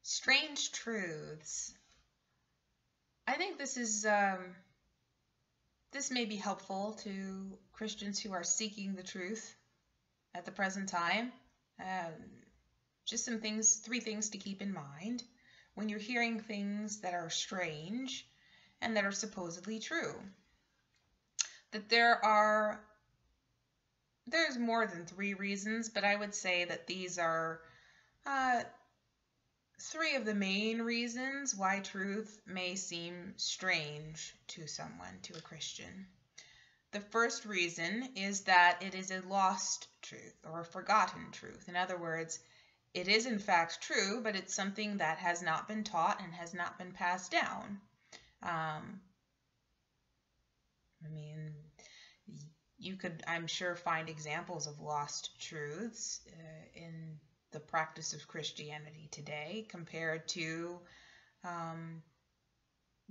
Strange truths. I think this may be helpful to Christians who are seeking the truth at the present time. Um, just three things to keep in mind when you're hearing things that are strange and that are supposedly true. That there's more than three reasons, but I would say that these are three of the main reasons why truth may seem strange to someone, to a Christian. The first reason is that it is a lost truth or a forgotten truth. In other words, it is in fact true, but it's something that has not been taught and has not been passed down. You could, I'm sure, find examples of lost truths in the practice of Christianity today compared to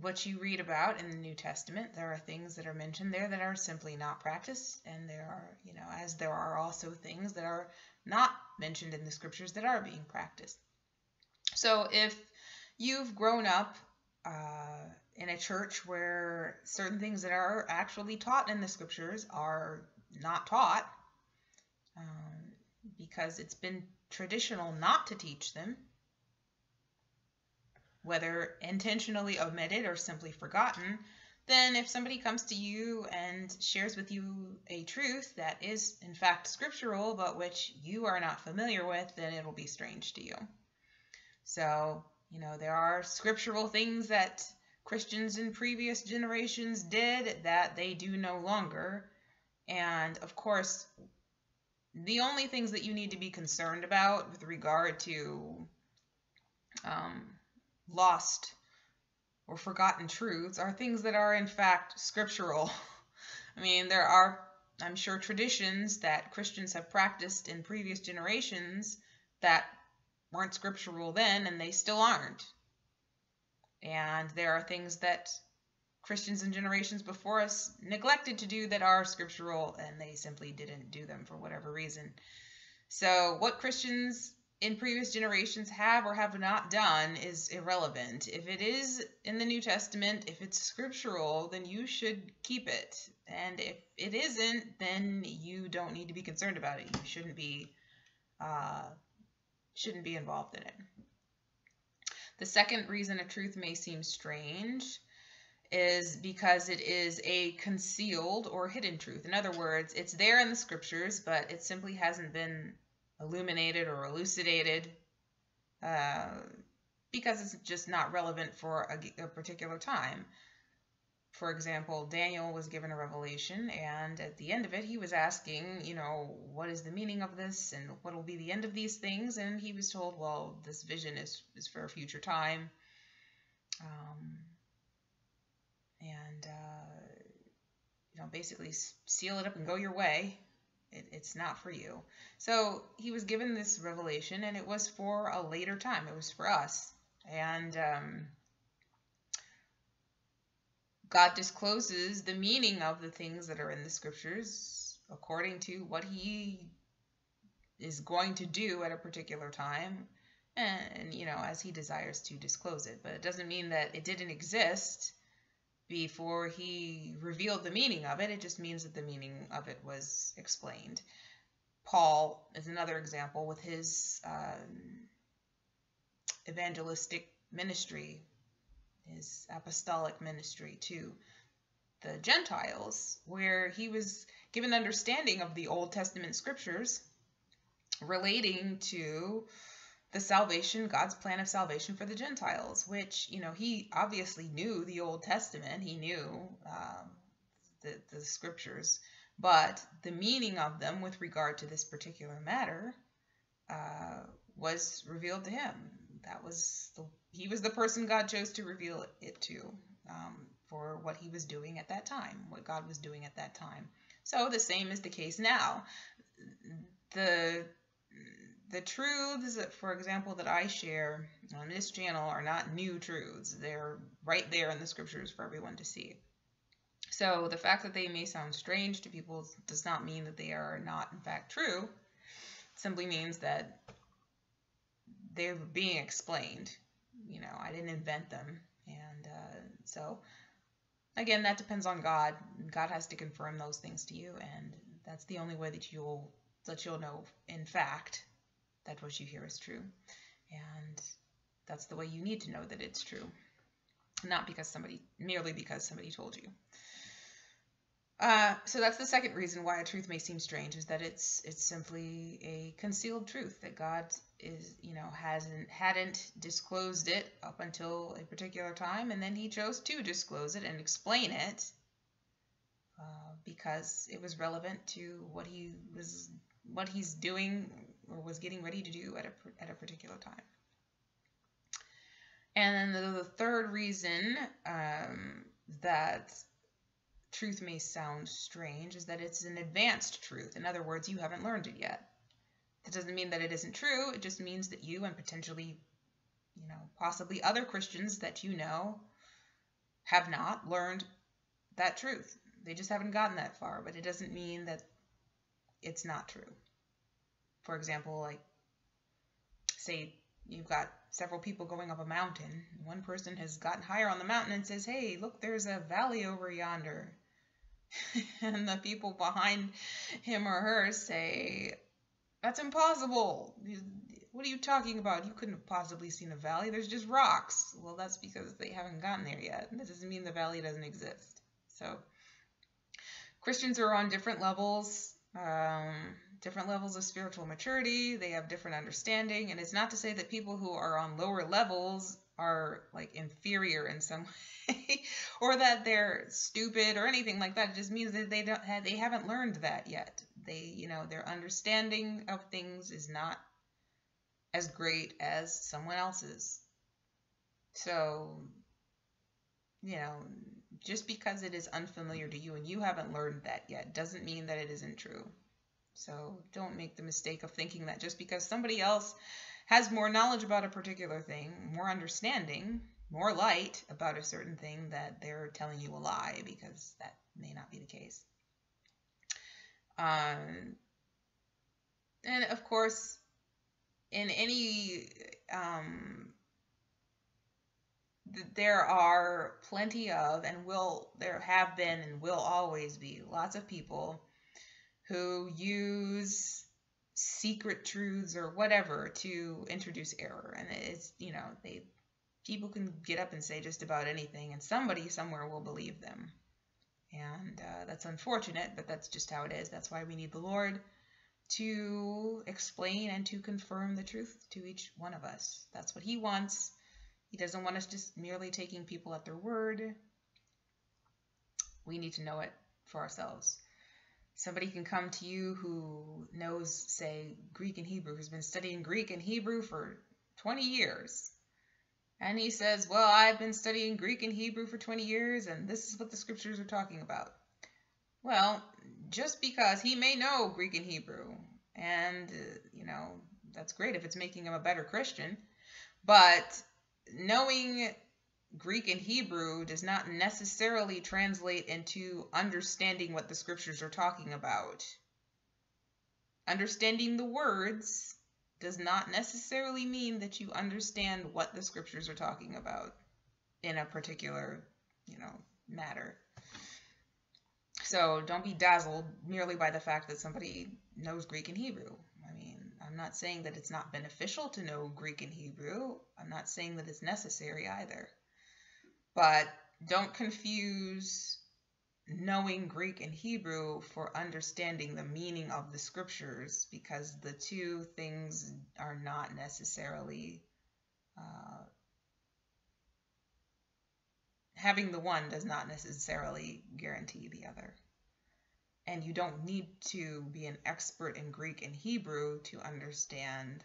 what you read about in the New Testament. There are things that are mentioned there that are simply not practiced, and there are, as there are also things that are not mentioned in the scriptures that are being practiced. So if you've grown up in a church where certain things that are actually taught in the scriptures are not taught because it's been traditional not to teach them, whether intentionally omitted or simply forgotten, then if somebody comes to you and shares with you a truth that is in fact scriptural but which you are not familiar with, then it'll be strange to you. So, there are scriptural things that Christians in previous generations did that they do no longer. And of course, the only things that you need to be concerned about with regard to lost or forgotten truths are things that are in fact scriptural. There are, I'm sure, traditions that Christians have practiced in previous generations that weren't scriptural then, and they still aren't. And there are things that Christians in generations before us neglected to do that are scriptural, and they simply didn't do them for whatever reason. So what Christians in previous generations have or have not done is irrelevant. If it is in the New Testament, if it's scriptural, then you should keep it. And if it isn't, then you don't need to be concerned about it. You shouldn't be involved in it. The second reason a truth may seem strange is because it is a concealed or hidden truth. In other words, it's there in the scriptures, but it simply hasn't been illuminated or elucidated because it's just not relevant for a particular time. For example, Daniel was given a revelation, and at the end of it, he was asking, what is the meaning of this, and what will be the end of these things? And he was told, well, this vision is for a future time. Basically seal it up and go your way. It's not for you. So he was given this revelation, and it was for a later time. It was for us. And God discloses the meaning of the things that are in the scriptures according to what he is going to do at a particular time, and as he desires to disclose it. But it doesn't mean that it didn't exist before he revealed the meaning of it. It just means that the meaning of it was explained. Paul is another example with his evangelistic ministry, his apostolic ministry to the Gentiles, where he was given understanding of the Old Testament scriptures relating to the salvation, God's plan of salvation for the Gentiles, which, he obviously knew the Old Testament. He knew the scriptures, but the meaning of them with regard to this particular matter was revealed to him. He was the person God chose to reveal it to for what he was doing at that time, what God was doing at that time. So the same is the case now. The truths, for example, that I share on this channel are not new truths. They're right there in the scriptures for everyone to see. So the fact that they may sound strange to people does not mean that they are not, in fact, true. It simply means that they're being explained. You know, I didn't invent them. And so, again, that depends on God. God has to confirm those things to you, and that's the only way that you'll know, in fact, that what you hear is true. And that's the way you need to know that it's true, not merely because somebody told you. So that's the second reason why a truth may seem strange, is that it's simply a concealed truth, that God hadn't disclosed it up until a particular time, and then he chose to disclose it and explain it because it was relevant to what he's doing or was getting ready to do at a particular time. And then the third reason that truth may sound strange is that it's an advanced truth. In other words, you haven't learned it yet. That doesn't mean that it isn't true. It just means that you and potentially, possibly other Christians that you know have not learned that truth. They just haven't gotten that far, but it doesn't mean that it's not true. For example, like, say you've got several people going up a mountain. One person has gotten higher on the mountain and says, "Hey, look, there's a valley over yonder." And the people behind him or her say, "That's impossible. What are you talking about? You couldn't have possibly seen a valley. There's just rocks." Well, that's because they haven't gotten there yet. That doesn't mean the valley doesn't exist. So Christians are on different levels of spiritual maturity. They have different understanding. And it's not to say that people who are on lower levels are like inferior in some way or that they're stupid or anything like that. It just means that they haven't learned that yet. Their understanding of things is not as great as someone else's. So, just because it is unfamiliar to you and you haven't learned that yet doesn't mean that it isn't true. So don't make the mistake of thinking that just because somebody else has more knowledge about a particular thing, more understanding, more light about a certain thing, that they're telling you a lie, because that may not be the case. And of course, in any there are plenty of, and there have been and will always be lots of people who use secret truths or whatever to introduce error. And it's, people can get up and say just about anything, and somebody somewhere will believe them. And that's unfortunate, but that's just how it is. That's why we need the Lord to explain and to confirm the truth to each one of us. That's what he wants. He doesn't want us just merely taking people at their word. We need to know it for ourselves. Somebody can come to you who knows, say, Greek and Hebrew, who's been studying Greek and Hebrew for 20 years. And he says, "Well, I've been studying Greek and Hebrew for 20 years, and this is what the scriptures are talking about." Well, just because he may know Greek and Hebrew, and, that's great if it's making him a better Christian, but knowing Greek and Hebrew does not necessarily translate into understanding what the scriptures are talking about. Understanding the words does not necessarily mean that you understand what the scriptures are talking about in a particular, matter. So don't be dazzled merely by the fact that somebody knows Greek and Hebrew. I'm not saying that it's not beneficial to know Greek and Hebrew. I'm not saying that it's necessary either. But don't confuse knowing Greek and Hebrew for understanding the meaning of the scriptures, because the two things are not necessarily, having the one does not necessarily guarantee the other. And you don't need to be an expert in Greek and Hebrew to understand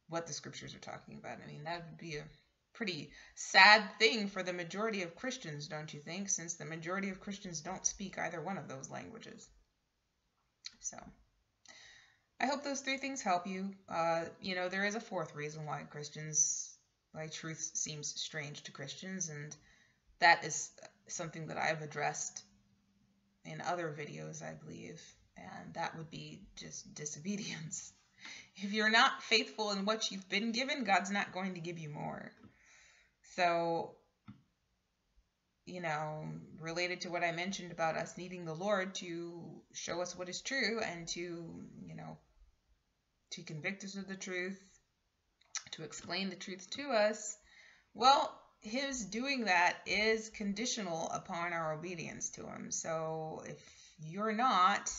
what the scriptures are talking about. That would be a pretty sad thing for the majority of Christians, don't you think? Since the majority of Christians don't speak either one of those languages. So I hope those three things help you. There is a fourth reason why truth seems strange to Christians, and that is something that I've addressed in other videos, I believe, and that would be just disobedience. If you're not faithful in what you've been given, God's not going to give you more. So, related to what I mentioned about us needing the Lord to show us what is true and to convict us of the truth, to explain the truth to us, well, his doing that is conditional upon our obedience to him. So if you're not,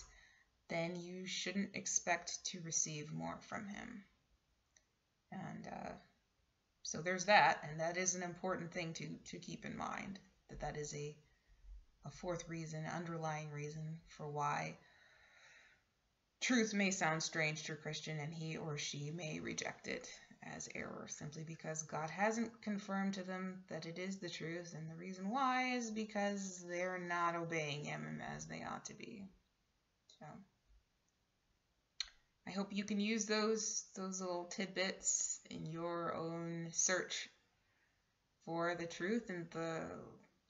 then you shouldn't expect to receive more from him. And so there's that, and that is an important thing to keep in mind, that is a fourth reason, underlying reason for why truth may sound strange to a Christian and he or she may reject it as error, simply because God hasn't confirmed to them that it is the truth, and the reason why is because they're not obeying him as they ought to be. So I hope you can use those little tidbits in your own search for the truth and the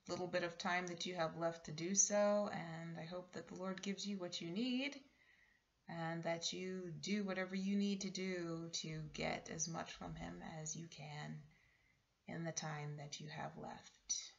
little bit of time that you have left to do so, and I hope that the Lord gives you what you need and that you do whatever you need to do to get as much from him as you can in the time that you have left.